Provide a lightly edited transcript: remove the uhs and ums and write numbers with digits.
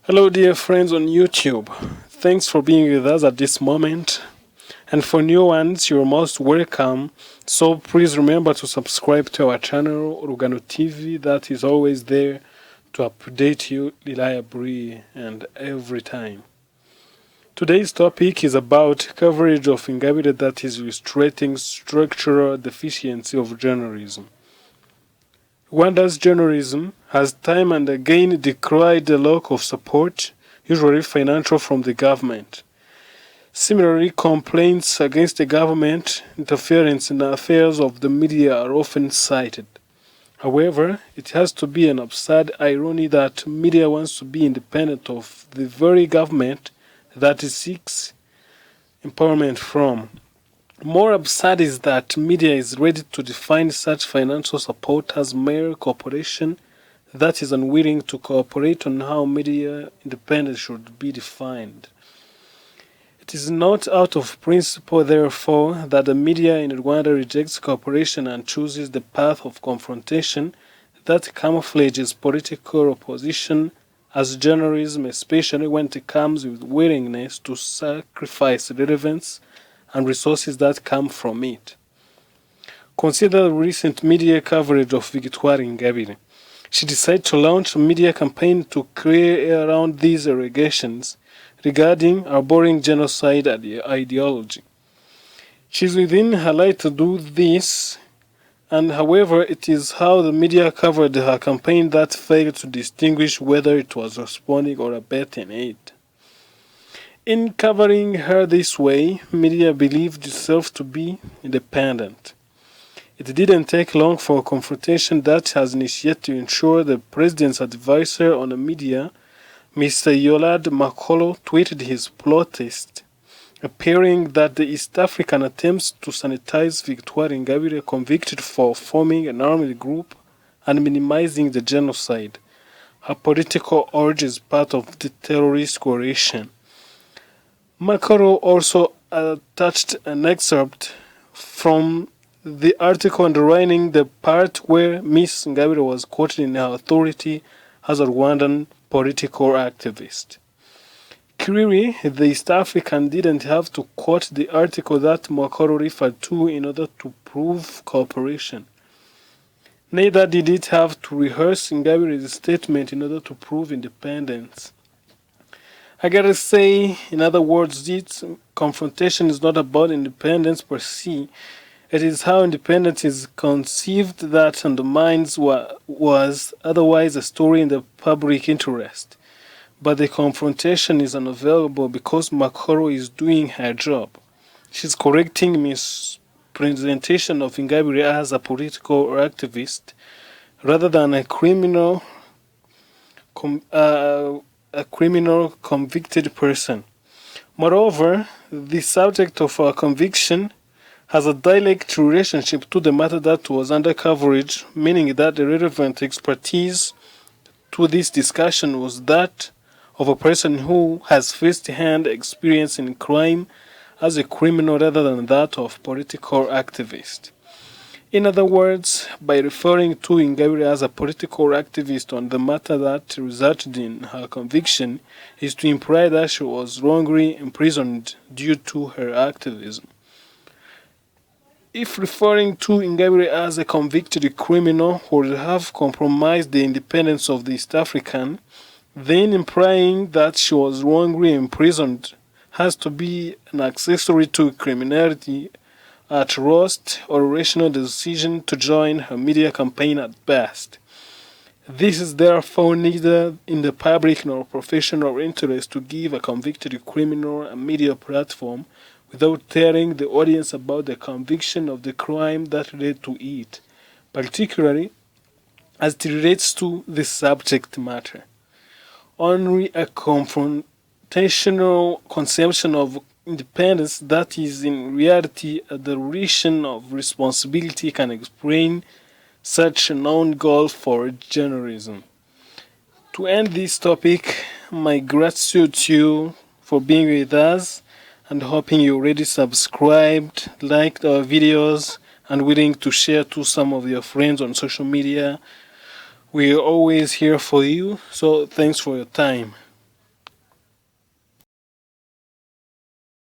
Hello, dear friends on YouTube. Thanks for being with us at this moment. And for new ones, you're most welcome. So please remember to subscribe to our channel, Urugano TV, that is always there to update you reliably and every time. Today's topic is about coverage of Ingabire that is illustrating structural deficiency of journalism. Rwanda's journalism has time and again decried the lack of support, usually financial, from the government. Similarly, complaints against the government interference in the affairs of the media are often cited. However, it has to be an absurd irony that media wants to be independent of the very government that it seeks empowerment from. More absurd is that media is ready to define such financial support as mere cooperation that is unwilling to cooperate on how media independence should be defined. It is not out of principle, therefore, that the media in Rwanda rejects cooperation and chooses the path of confrontation that camouflages political opposition as journalism, especially when it comes with willingness to sacrifice relevance and resources that come from it. Consider the recent media coverage of Victoire Ingabire. She decided to launch a media campaign to clear around these allegations regarding harboring genocide ideology. She is within her right to do this, and however, it is how the media covered her campaign that failed to distinguish whether it was responding or abetting it. In covering her this way, media believed itself to be independent. It didn't take long for a confrontation that has initiated to ensure the president's advisor on the media, Mr. Yolad Makolo, tweeted his protest, appearing that the East African attempts to sanitize Victoire Ingabire convicted for forming an armed group and minimizing the genocide. Her political urge is part of the terrorist coalition. Makolo also attached an excerpt from the article underlining the part where Ms. Ingabire was quoted in her authority as a Rwandan political activist. Clearly, the East African didn't have to quote the article that Makolo referred to in order to prove cooperation. Neither did it have to rehearse Ingabire's statement in order to prove independence. I gotta say, in other words, this confrontation is not about independence per se. It is how independence is conceived that undermines what was otherwise a story in the public interest. But the confrontation is unavailable because Makolo is doing her job. She's correcting mispresentation of Ingabire as a political activist rather than a criminal convicted person. Moreover, the subject of our conviction has a direct relationship to the matter that was under coverage, meaning that the relevant expertise to this discussion was that of a person who has first-hand experience in crime as a criminal rather than that of political activist. In other words, by referring to Ingabire as a political activist on the matter that resulted in her conviction is to imply that she was wrongly imprisoned due to her activism. If referring to Ingabire as a convicted criminal would have compromised the independence of the East African, then implying that she was wrongly imprisoned has to be an accessory to criminality at worst or a rational decision to join her media campaign at best. This is therefore neither in the public nor professional interest to give a convicted criminal a media platform without telling the audience about the conviction of the crime that led to it, particularly as it relates to the subject matter. Only a confrontational conception of independence that is in reality a dereliction of responsibility can explain such a known goal for journalism. To end this topic, my gratitude to you for being with us and hoping you already subscribed, liked our videos, and willing to share to some of your friends on social media. We're always here for you, so thanks for your time.